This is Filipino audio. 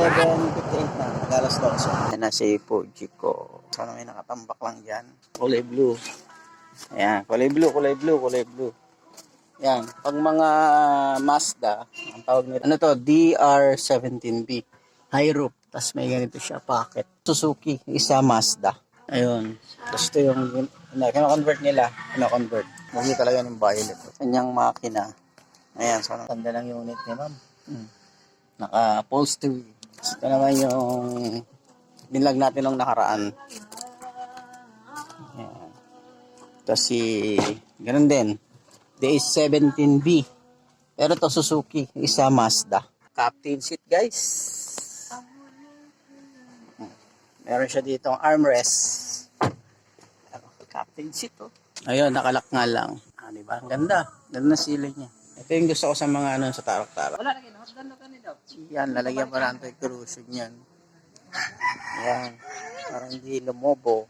7:58 na. Mag-alas 12. Yan na si Fuji ko. Sana may nakatambak lang dyan. Kulay blue. Ayan. Kulay blue, kulay blue, kulay blue. Yan. Pag mga Mazda, ang tawag nila, ano to? DR17B. High roof. Tapos may ganito siya, pocket. Suzuki. Isa Mazda. Ayun. Tapos ito yung kino-convert nila. Kino-convert. Muli talaga ng violet. Kanyang makina. Ayan. So, tanda lang yung unit ni ma'am. Naka-upholstery. Ito naman yung binlag natin nung nakaraan. Ayan. Tapos ganun din. DS17B. Pero to Suzuki. Isa Mazda. Captain seat guys. Meron siya ditong armrest. Captain seat oh. Ayun, nakalak nga lang. Diba? Ang ganda. Ganda na sila niya. Ito yung gusto ko sa mga sa tarak-tarak. Wala lagi, hotdog ka nito. Yan, lalagyan pa ng anti-corrosion yan. Yan. Para hindi lumobo.